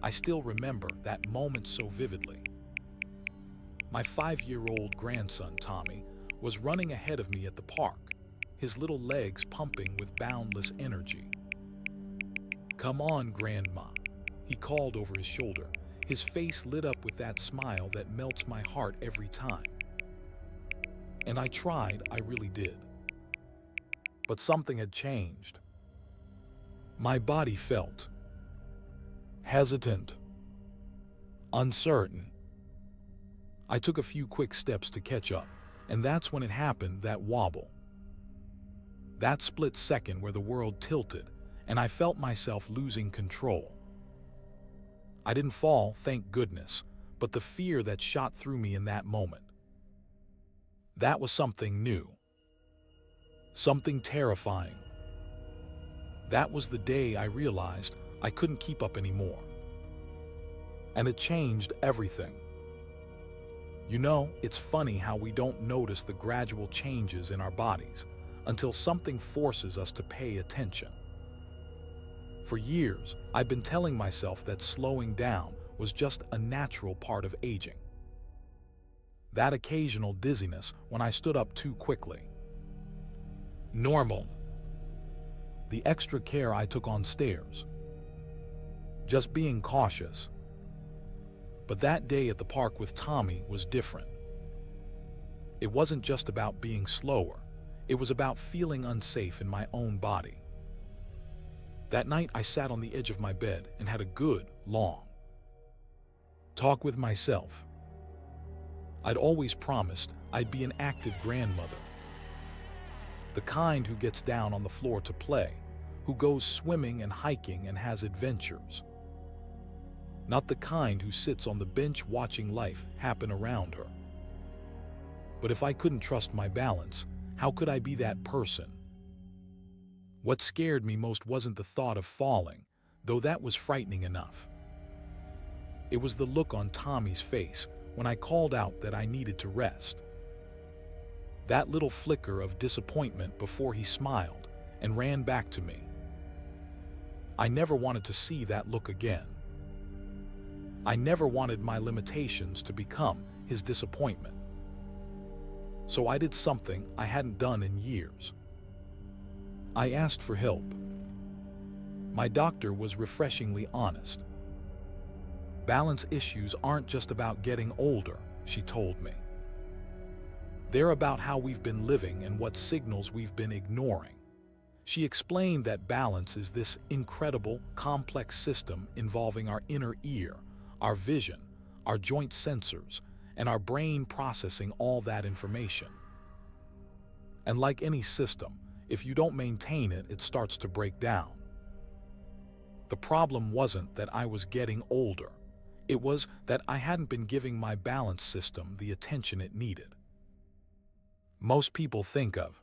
I still remember that moment so vividly. My 5-year-old grandson, Tommy, was running ahead of me at the park, his little legs pumping with boundless energy. "Come on, Grandma," he called over his shoulder, his face lit up with that smile that melts my heart every time. And I tried, I really did. But something had changed. My body felt hesitant, uncertain. I took a few quick steps to catch up, and that's when it happened, that wobble. That split second where the world tilted, and I felt myself losing control. I didn't fall, thank goodness, but the fear that shot through me in that moment. That was something new. Something terrifying. That was the day I realized I couldn't keep up anymore. And it changed everything. You know, it's funny how we don't notice the gradual changes in our bodies until something forces us to pay attention. For years, I've been telling myself that slowing down was just a natural part of aging. That occasional dizziness when I stood up too quickly. Normal. The extra care I took on stairs. Just being cautious. But that day at the park with Tommy was different. It wasn't just about being slower. It was about feeling unsafe in my own body. That night I sat on the edge of my bed and had a good, long talk with myself. I'd always promised I'd be an active grandmother. The kind who gets down on the floor to play, who goes swimming and hiking and has adventures. Not the kind who sits on the bench watching life happen around her. But if I couldn't trust my balance, how could I be that person? What scared me most wasn't the thought of falling, though that was frightening enough. It was the look on Tommy's face when I called out that I needed to rest. That little flicker of disappointment before he smiled and ran back to me. I never wanted to see that look again. I never wanted my limitations to become his disappointment. So I did something I hadn't done in years. I asked for help. My doctor was refreshingly honest. Balance issues aren't just about getting older, she told me. They're about how we've been living and what signals we've been ignoring. She explained that balance is this incredible, complex system involving our inner ear, our vision, our joint sensors, and our brain processing all that information. And like any system, if you don't maintain it, it starts to break down. The problem wasn't that I was getting older. It was that I hadn't been giving my balance system the attention it needed. Most people think of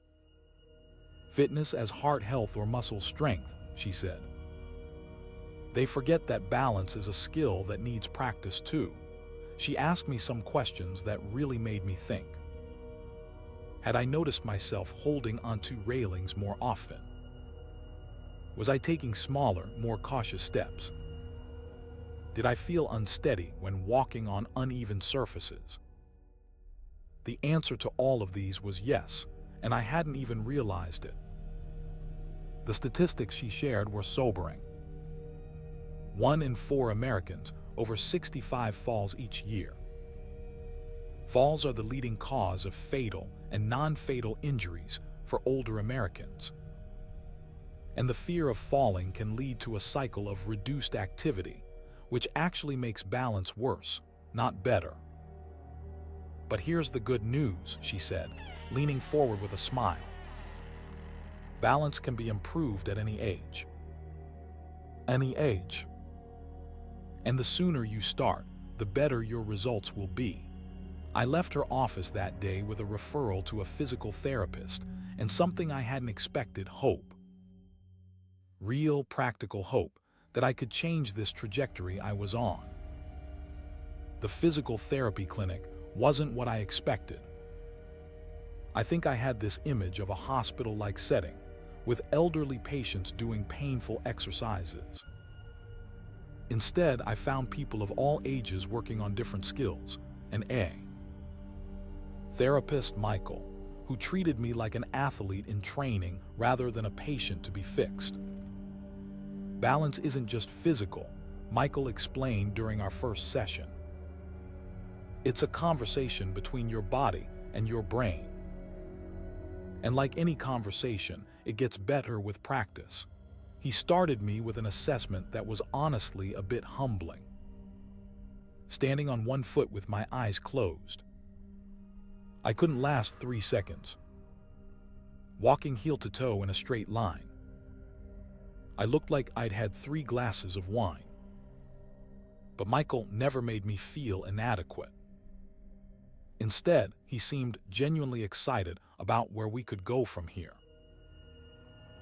fitness as heart health or muscle strength, she said. They forget that balance is a skill that needs practice too. She asked me some questions that really made me think. Had I noticed myself holding onto railings more often? Was I taking smaller, more cautious steps? Did I feel unsteady when walking on uneven surfaces? The answer to all of these was yes, and I hadn't even realized it. The statistics she shared were sobering. 1 in 4 Americans over 65 falls each year. Falls are the leading cause of fatal and non-fatal injuries for older Americans. And the fear of falling can lead to a cycle of reduced activity, which actually makes balance worse, not better. But here's the good news, she said, leaning forward with a smile. Balance can be improved at any age. Any age. And the sooner you start, the better your results will be. I left her office that day with a referral to a physical therapist and something I hadn't expected: hope. Real, practical hope that I could change this trajectory I was on. The physical therapy clinic wasn't what I expected. I think I had this image of a hospital-like setting, with elderly patients doing painful exercises. Instead, I found people of all ages working on different skills, and a therapist, Michael, who treated me like an athlete in training rather than a patient to be fixed. Balance isn't just physical, Michael explained during our first session. It's a conversation between your body and your brain. And like any conversation, it gets better with practice. He started me with an assessment that was honestly a bit humbling. Standing on one foot with my eyes closed. I couldn't last 3 seconds. Walking heel to toe in a straight line. I looked like I'd had 3 glasses of wine. But Michael never made me feel inadequate. Instead, he seemed genuinely excited about where we could go from here.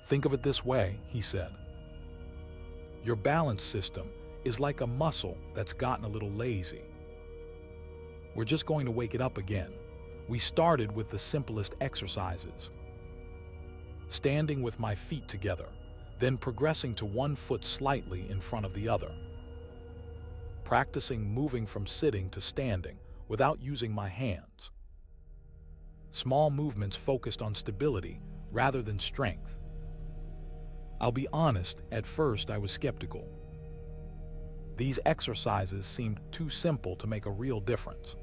Think of it this way, he said. Your balance system is like a muscle that's gotten a little lazy. We're just going to wake it up again. We started with the simplest exercises. Standing with my feet together, then progressing to one foot slightly in front of the other. Practicing moving from sitting to standing without using my hands. Small movements focused on stability rather than strength. I'll be honest, at first I was skeptical. These exercises seemed too simple to make a real difference.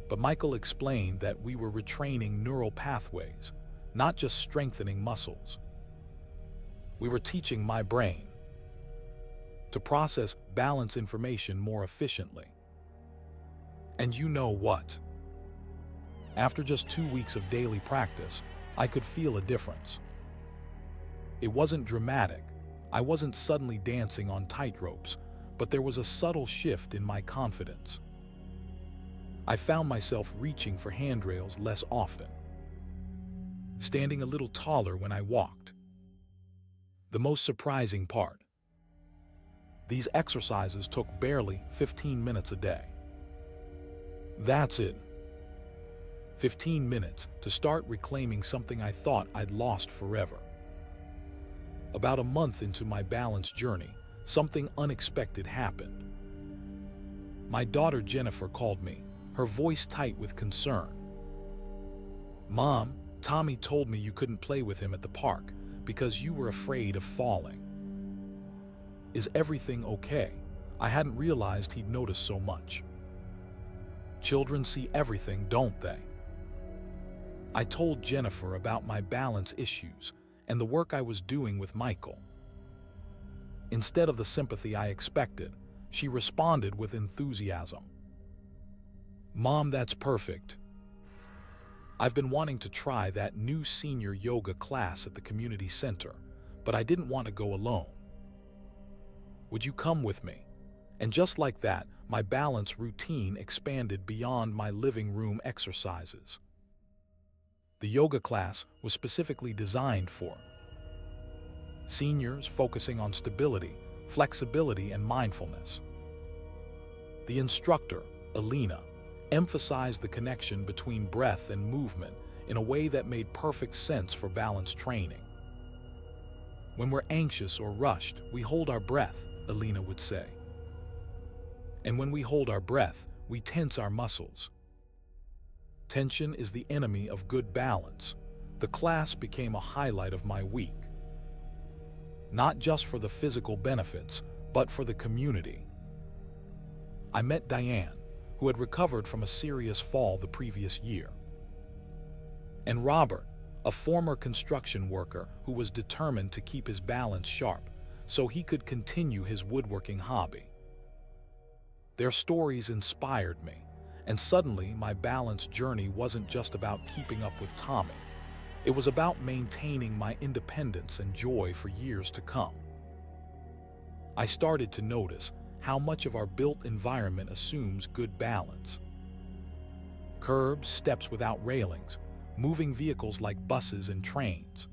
But Michael explained that we were retraining neural pathways, not just strengthening muscles. We were teaching my brain to process balance information more efficiently. And you know what? After just 2 weeks of daily practice, I could feel a difference. It wasn't dramatic. I wasn't suddenly dancing on tightropes, but there was a subtle shift in my confidence. I found myself reaching for handrails less often, standing a little taller when I walked. The most surprising part: these exercises took barely 15 minutes a day. That's it. 15 minutes to start reclaiming something I thought I'd lost forever. About a month into my balance journey, something unexpected happened. My daughter Jennifer called me, her voice tight with concern. "Mom, Tommy told me you couldn't play with him at the park because you were afraid of falling. Is everything okay?" I hadn't realized he'd noticed so much. Children see everything, don't they? I told Jennifer about my balance issues and the work I was doing with Michael. Instead of the sympathy I expected, she responded with enthusiasm. "Mom, that's perfect. I've been wanting to try that new senior yoga class at the community center, but I didn't want to go alone. Would you come with me?" And just like that, my balance routine expanded beyond my living room exercises. The yoga class was specifically designed for seniors, focusing on stability, flexibility, and mindfulness. The instructor, Alina, emphasized the connection between breath and movement in a way that made perfect sense for balance training. "When we're anxious or rushed, we hold our breath," Alina would say. "And when we hold our breath, we tense our muscles. Tension is the enemy of good balance." The class became a highlight of my week. Not just for the physical benefits, but for the community. I met Diane, who had recovered from a serious fall the previous year. And Robert, a former construction worker who was determined to keep his balance sharp so he could continue his woodworking hobby. Their stories inspired me, and suddenly my balance journey wasn't just about keeping up with Tommy. It was about maintaining my independence and joy for years to come. I started to notice how much of our built environment assumes good balance. Curbs, steps without railings, moving vehicles like buses and trains.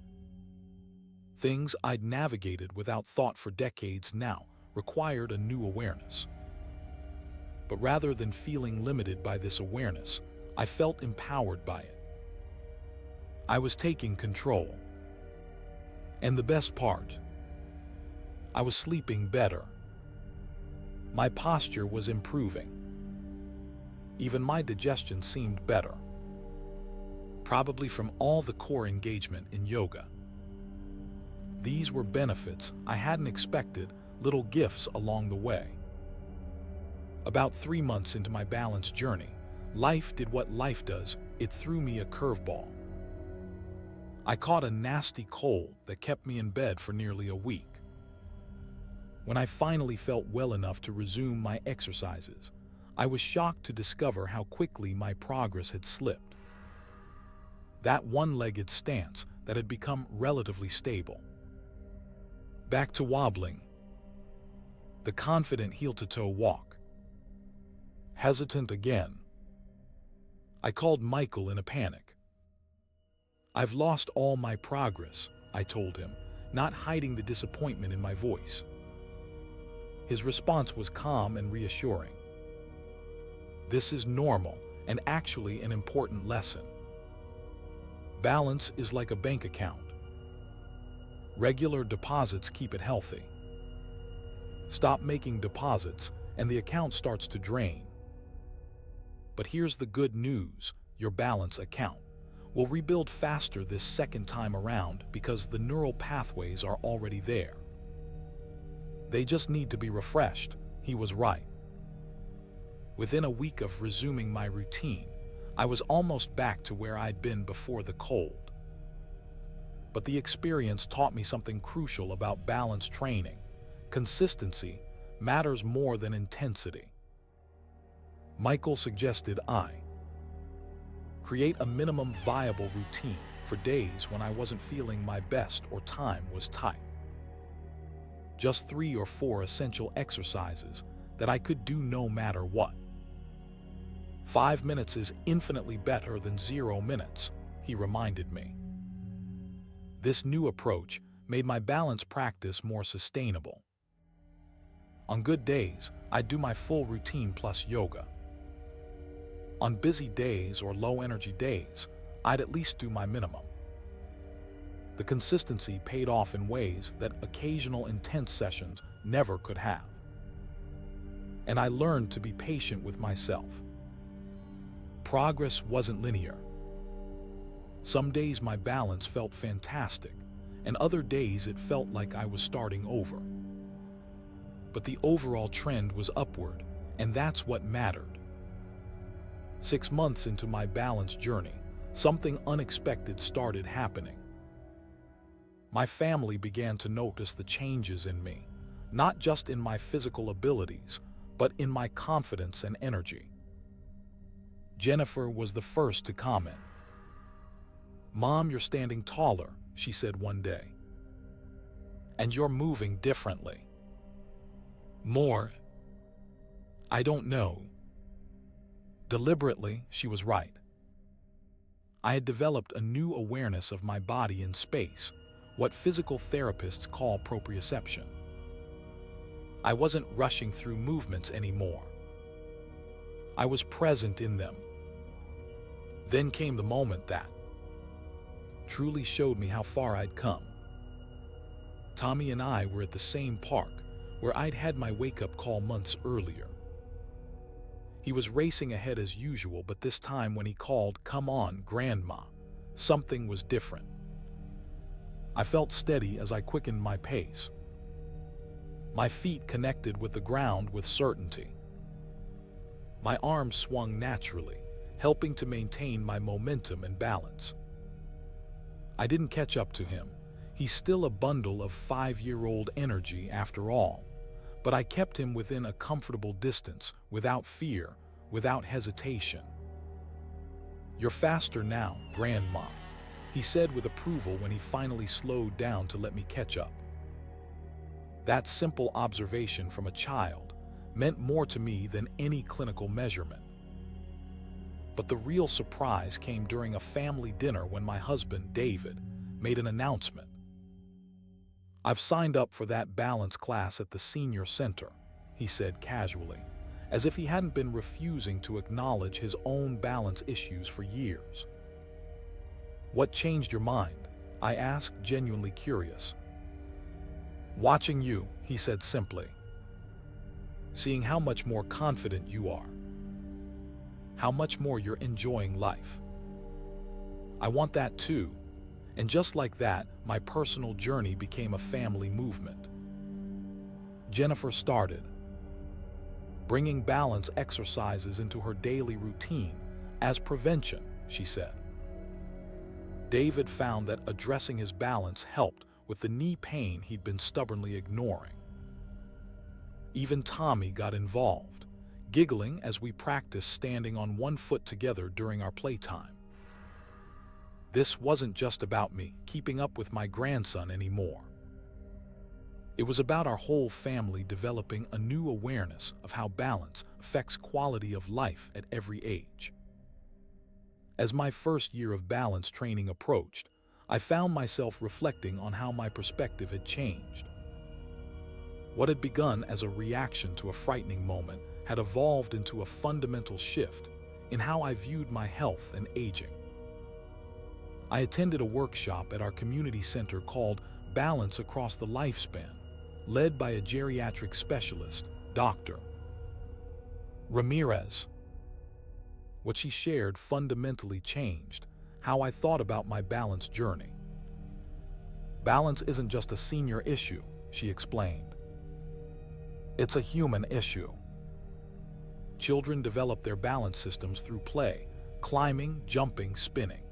Things I'd navigated without thought for decades now required a new awareness. But rather than feeling limited by this awareness, I felt empowered by it. I was taking control. And the best part, I was sleeping better, My posture was improving. Even my digestion seemed better, probably from all the core engagement in yoga. These were benefits I hadn't expected, little gifts along the way. About 3 months into my balance journey, life did what life does. It threw me a curveball. I caught a nasty cold that kept me in bed for nearly a week. When I finally felt well enough to resume my exercises, I was shocked to discover how quickly my progress had slipped. That one-legged stance that had become relatively stable. Back to wobbling. The confident heel-to-toe walk. Hesitant again. I called Michael in a panic. "I've lost all my progress," I told him, not hiding the disappointment in my voice. His response was calm and reassuring. "This is normal and actually an important lesson. Balance is like a bank account. Regular deposits keep it healthy. Stop making deposits and the account starts to drain. But here's the good news, your balance account will rebuild faster this second time around because the neural pathways are already there. They just need to be refreshed." He was right. Within a week of resuming my routine, I was almost back to where I'd been before the cold. But the experience taught me something crucial about balance training. Consistency matters more than intensity. Michael suggested I create a minimum viable routine for days when I wasn't feeling my best or time was tight. Just 3 or 4 essential exercises that I could do no matter what. 5 minutes is infinitely better than 0 minutes, he reminded me. This new approach made my balance practice more sustainable. On good days, I'd do my full routine plus yoga. On busy days or low-energy days, I'd at least do my minimum. The consistency paid off in ways that occasional intense sessions never could have. And I learned to be patient with myself. Progress wasn't linear. Some days my balance felt fantastic, and other days it felt like I was starting over. But the overall trend was upward, and that's what mattered. 6 months into my balance journey, something unexpected started happening. My family began to notice the changes in me, not just in my physical abilities, but in my confidence and energy. Jennifer was the first to comment. "Mom, you're standing taller," she said one day. "And you're moving differently." "More? I don't know." Deliberately, she was right. I had developed a new awareness of my body in space, what physical therapists call proprioception. I wasn't rushing through movements anymore. I was present in them. Then came the moment that truly showed me how far I'd come. Tommy and I were at the same park where I'd had my wake-up call months earlier. He was racing ahead as usual, but this time when he called, "Come on, Grandma," something was different. I felt steady as I quickened my pace. My feet connected with the ground with certainty. My arms swung naturally, helping to maintain my momentum and balance. I didn't catch up to him. He's still a bundle of 5-year-old energy after all. But I kept him within a comfortable distance, without fear, without hesitation. "You're faster now, Grandma," he said with approval when he finally slowed down to let me catch up. That simple observation from a child meant more to me than any clinical measurement. But the real surprise came during a family dinner when my husband, David, made an announcement. "I've signed up for that balance class at the senior center," he said casually, as if he hadn't been refusing to acknowledge his own balance issues for years. "What changed your mind?" I asked, genuinely curious. "Watching you," he said simply. seeing how much more confident you are, how much more you're enjoying life. I want that too. And just like that, my personal journey became a family movement. Jennifer started bringing balance exercises into her daily routine as prevention, she said. David found that addressing his balance helped with the knee pain he'd been stubbornly ignoring. Even Tommy got involved, giggling as we practiced standing on one foot together during our playtime. This wasn't just about me keeping up with my grandson anymore. It was about our whole family developing a new awareness of how balance affects quality of life at every age. As my first year of balance training approached, I found myself reflecting on how my perspective had changed. What had begun as a reaction to a frightening moment had evolved into a fundamental shift in how I viewed my health and aging. I attended a workshop at our community center called Balance Across the Lifespan, led by a geriatric specialist, Dr. Ramirez. What she shared fundamentally changed how I thought about my balance journey. Balance isn't just a senior issue, she explained. It's a human issue. Children develop their balance systems through play, climbing, jumping, spinning.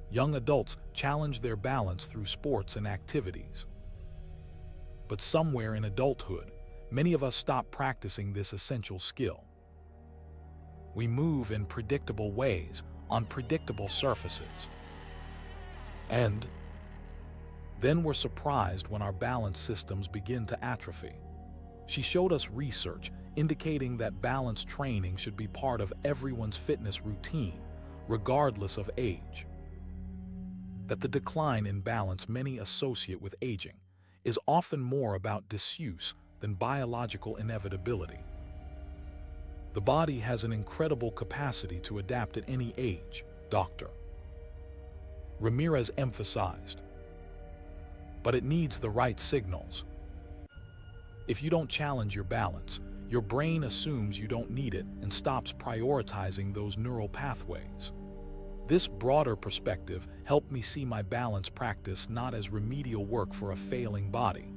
Young adults challenge their balance through sports and activities. But somewhere in adulthood, many of us stop practicing this essential skill. We move in predictable ways on predictable surfaces. And then we're surprised when our balance systems begin to atrophy. She showed us research indicating that balance training should be part of everyone's fitness routine, regardless of age. That the decline in balance many associate with aging is often more about disuse than biological inevitability. The body has an incredible capacity to adapt at any age, Dr. Ramirez emphasized. But it needs the right signals. If you don't challenge your balance, your brain assumes you don't need it and stops prioritizing those neural pathways. This broader perspective helped me see my balance practice not as remedial work for a failing body,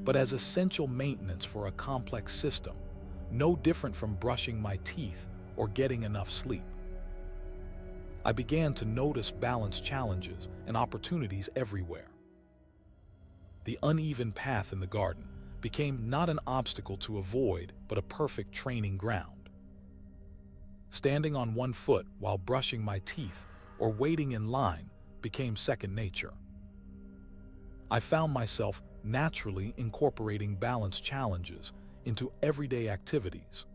but as essential maintenance for a complex system, no different from brushing my teeth or getting enough sleep. I began to notice balance challenges and opportunities everywhere. The uneven path in the garden became not an obstacle to avoid, but a perfect training ground. Standing on one foot while brushing my teeth or waiting in line became second nature. I found myself naturally incorporating balance challenges into everyday activities.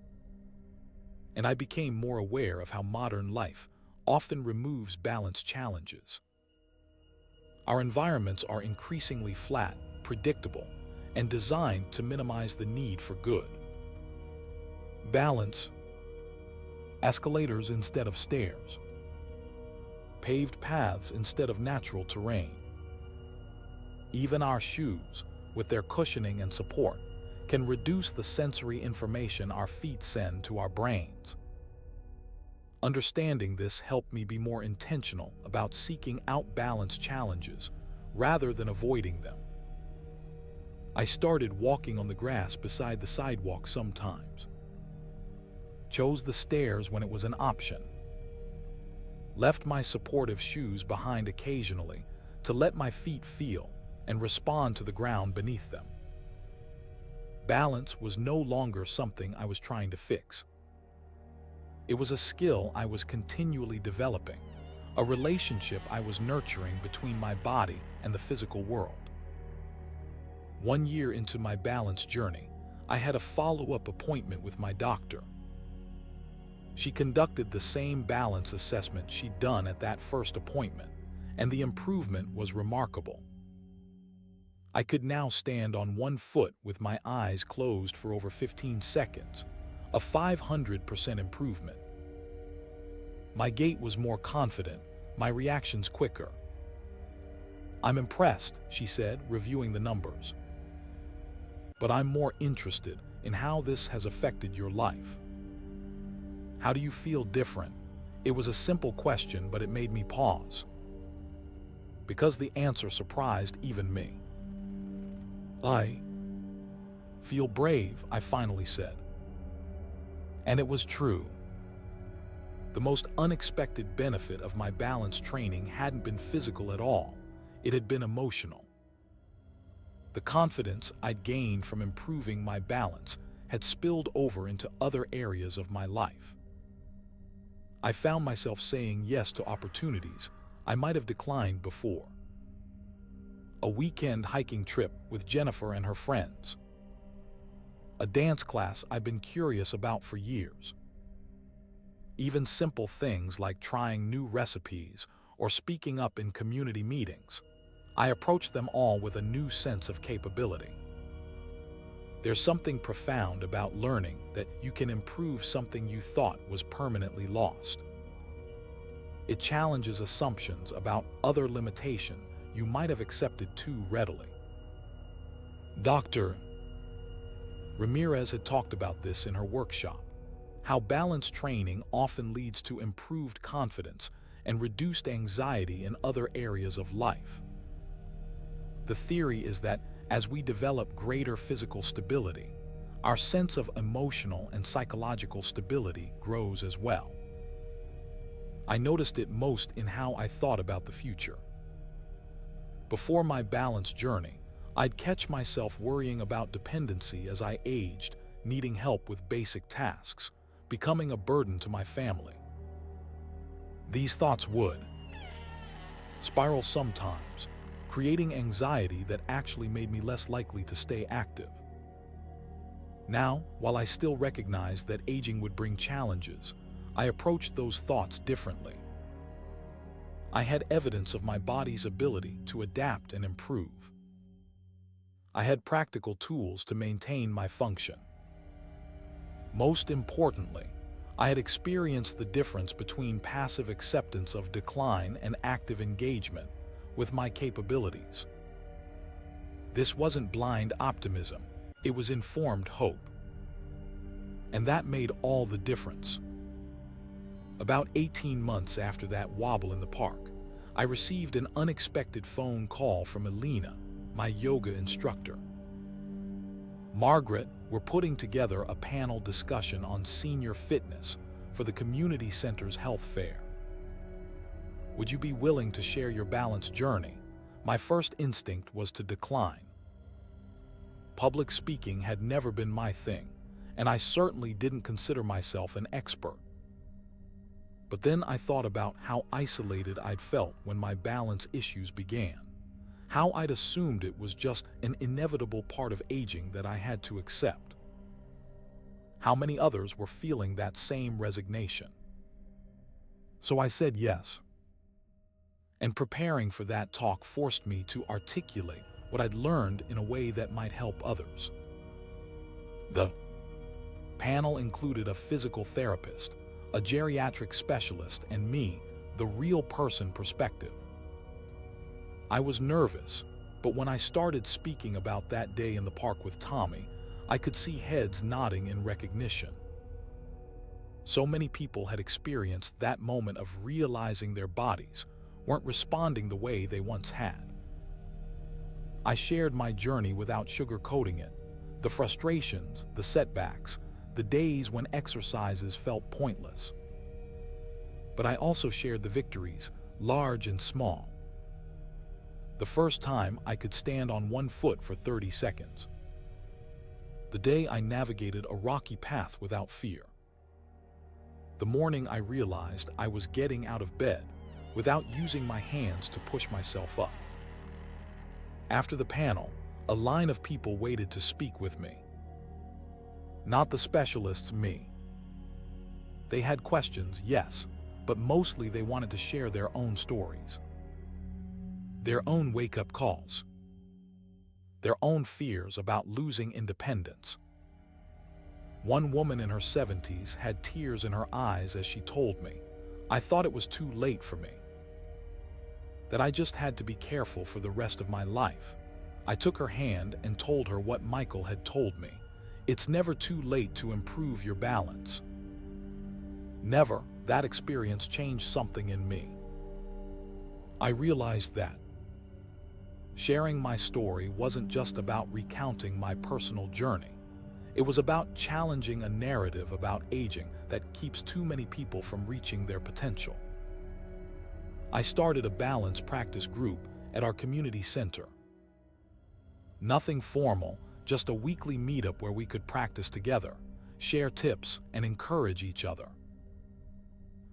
And I became more aware of how modern life often removes balance challenges. Our environments are increasingly flat, predictable, and designed to minimize the need for good. Balance, escalators instead of stairs, paved paths instead of natural terrain. Even our shoes, with their cushioning and support, can reduce the sensory information our feet send to our brains. Understanding this helped me be more intentional about seeking out balance challenges rather than avoiding them. I started walking on the grass beside the sidewalk sometimes, chose the stairs when it was an option, left my supportive shoes behind occasionally to let my feet feel and respond to the ground beneath them. Balance was no longer something I was trying to fix. It was a skill I was continually developing, a relationship I was nurturing between my body and the physical world. 1 year into my balance journey, I had a follow-up appointment with my doctor. She conducted the same balance assessment she'd done at that first appointment, and the improvement was remarkable. I could now stand on one foot with my eyes closed for over 15 seconds, a 500% improvement. My gait was more confident, my reactions quicker. "I'm impressed," she said, reviewing the numbers. but I'm more interested in how this has affected your life. How do you feel different? It was a simple question, but it made me pause, because the answer surprised even me. I feel brave, I finally said. And it was true. The most unexpected benefit of my balance training hadn't been physical at all. It had been emotional. The confidence I'd gained from improving my balance had spilled over into other areas of my life. I found myself saying yes to opportunities I might have declined before. A weekend hiking trip with Jennifer and her friends. A dance class I've been curious about for years. Even simple things like trying new recipes or speaking up in community meetings. I approached them all with a new sense of capability. There's something profound about learning that you can improve something you thought was permanently lost. It challenges assumptions about other limitations you might have accepted too readily. Dr. Ramirez had talked about this in her workshop, how balance training often leads to improved confidence and reduced anxiety in other areas of life. The theory is that as we develop greater physical stability, our sense of emotional and psychological stability grows as well. I noticed it most in how I thought about the future. Before my balance journey, I'd catch myself worrying about dependency as I aged, needing help with basic tasks, becoming a burden to my family. These thoughts would spiral sometimes, creating anxiety that actually made me less likely to stay active. Now, while I still recognize that aging would bring challenges, I approached those thoughts differently. I had evidence of my body's ability to adapt and improve. I had practical tools to maintain my function. Most importantly, I had experienced the difference between passive acceptance of decline and active engagement with my capabilities. This wasn't blind optimism, it was informed hope. And that made all the difference. About 18 months after that wobble in the park, I received an unexpected phone call from Elena, my yoga instructor. Margaret, we're putting together a panel discussion on senior fitness for the community center's health fair. Would you be willing to share your balance journey? My first instinct was to decline. Public speaking had never been my thing, and I certainly didn't consider myself an expert. But then I thought about how isolated I'd felt when my balance issues began, how I'd assumed it was just an inevitable part of aging that I had to accept. How many others were feeling that same resignation. So I said yes. And preparing for that talk forced me to articulate what I'd learned in a way that might help others. The panel included a physical therapist, a geriatric specialist, and me, the real person perspective. I was nervous, but when I started speaking about that day in the park with Tommy, I could see heads nodding in recognition. So many people had experienced that moment of realizing their bodies weren't responding the way they once had. I shared my journey without sugarcoating it, the frustrations, the setbacks, the days when exercises felt pointless. But I also shared the victories, large and small. The first time I could stand on one foot for 30 seconds. The day I navigated a rocky path without fear. The morning I realized I was getting out of bed without using my hands to push myself up. After the panel, a line of people waited to speak with me. Not the specialists, me. They had questions, yes, but mostly they wanted to share their own stories. Their own wake-up calls. Their own fears about losing independence. One woman in her 70s had tears in her eyes as she told me, I thought it was too late for me. That I just had to be careful for the rest of my life. I took her hand and told her what Michael had told me. It's never too late to improve your balance. Never. That experience changed something in me. I realized that sharing my story wasn't just about recounting my personal journey. It was about challenging a narrative about aging that keeps too many people from reaching their potential. I started a balance practice group at our community center. Nothing formal, just a weekly meetup where we could practice together, share tips, and encourage each other.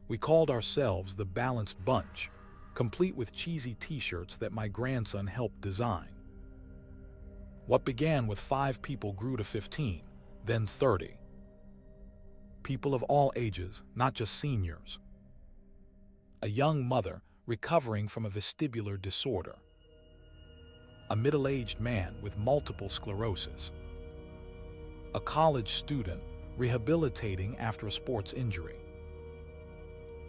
We called ourselves the Balanced Bunch, complete with cheesy t-shirts that my grandson helped design. What began with 5 people grew to 15, then 30. People of all ages, not just seniors. A young mother recovering from a vestibular disorder. A middle-aged man with multiple sclerosis. A college student rehabilitating after a sports injury.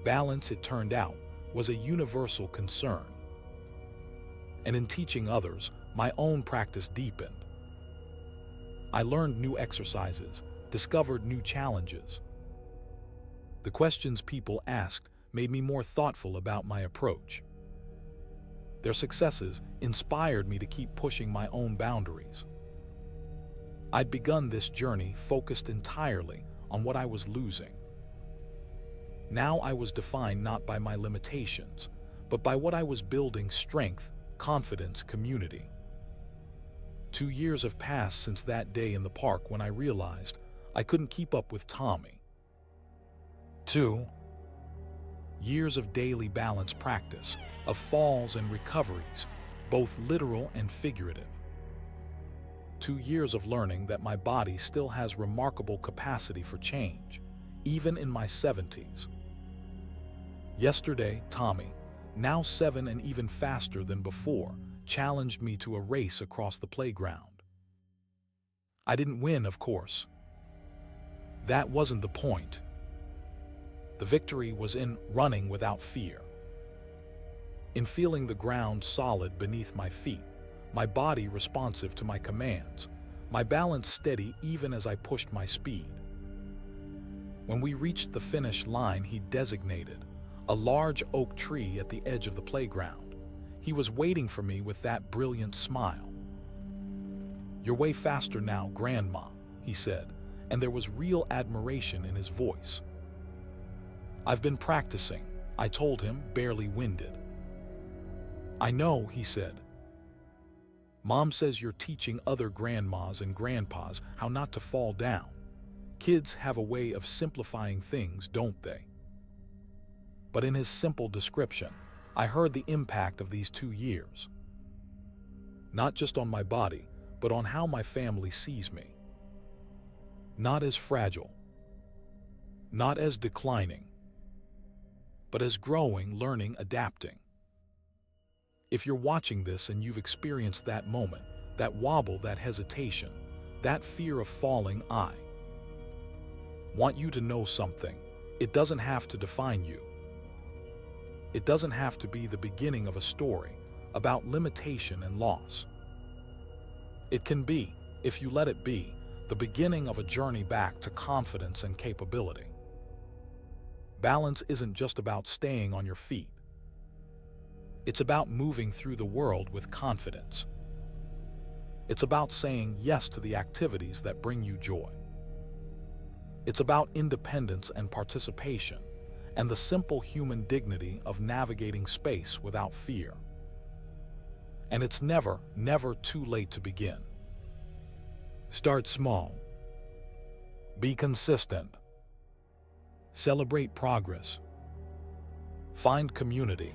Balance, it turned out, was a universal concern. And in teaching others, my own practice deepened. I learned new exercises, discovered new challenges. The questions people asked made me more thoughtful about my approach. Their successes inspired me to keep pushing my own boundaries. I'd begun this journey focused entirely on what I was losing. Now I was defined not by my limitations, but by what I was building: strength, confidence, community. 2 years have passed since that day in the park when I realized I couldn't keep up with Tommy. 2 years of daily balance practice, of falls and recoveries, both literal and figurative. 2 years of learning that my body still has remarkable capacity for change, even in my 70s. Yesterday, Tommy, now 7 and even faster than before, challenged me to a race across the playground. I didn't win, of course. That wasn't the point. The victory was in running without fear. In feeling the ground solid beneath my feet, my body responsive to my commands, my balance steady even as I pushed my speed. When we reached the finish line he designated, a large oak tree at the edge of the playground, he was waiting for me with that brilliant smile. "You're way faster now, Grandma," he said, and there was real admiration in his voice. "I've been practicing," I told him, barely winded. "I know," he said. "Mom says you're teaching other grandmas and grandpas how not to fall down. Kids have a way of simplifying things, don't they?" But in his simple description, I heard the impact of these 2 years. Not just on my body, but on how my family sees me. Not as fragile, not as declining, but as growing, learning, adapting. If you're watching this and you've experienced that moment, that wobble, that hesitation, that fear of falling, I want you to know something. It doesn't have to define you. It doesn't have to be the beginning of a story about limitation and loss. It can be, if you let it be, the beginning of a journey back to confidence and capability. Balance isn't just about staying on your feet. It's about moving through the world with confidence. It's about saying yes to the activities that bring you joy. It's about independence and participation, and the simple human dignity of navigating space without fear. And it's never, never too late to begin. Start small. Be consistent. Celebrate progress. Find community.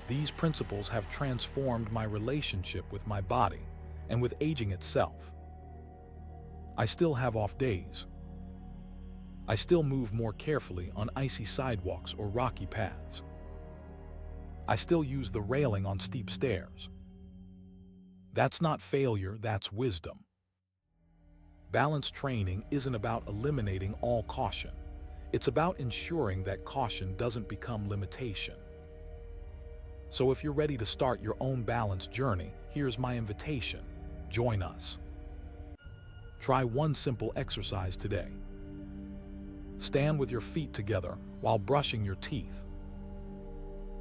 These principles have transformed my relationship with my body and with aging itself. I still have off days. I still move more carefully on icy sidewalks or rocky paths. I still use the railing on steep stairs. That's not failure, that's wisdom. Balance training isn't about eliminating all caution. It's about ensuring that caution doesn't become limitation. So if you're ready to start your own balance journey, here's my invitation. Join us. Try one simple exercise today. Stand with your feet together while brushing your teeth.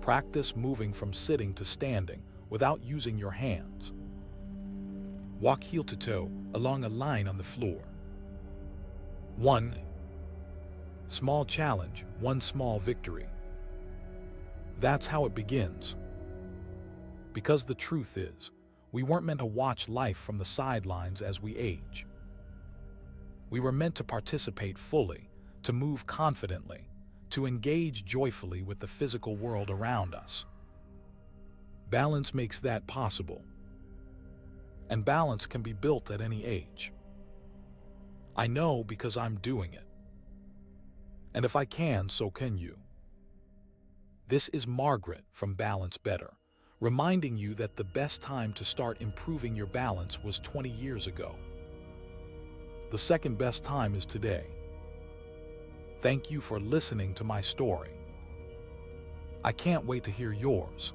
Practice moving from sitting to standing without using your hands. Walk heel to toe along a line on the floor. One small challenge, one small victory. That's how it begins. Because the truth is, we weren't meant to watch life from the sidelines as we age. We were meant to participate fully, to move confidently, to engage joyfully with the physical world around us. Balance makes that possible. And balance can be built at any age. I know because I'm doing it. And if I can, so can you. This is Margaret from Balance Better, reminding you that the best time to start improving your balance was 20 years ago. The second best time is today. Thank you for listening to my story. I can't wait to hear yours.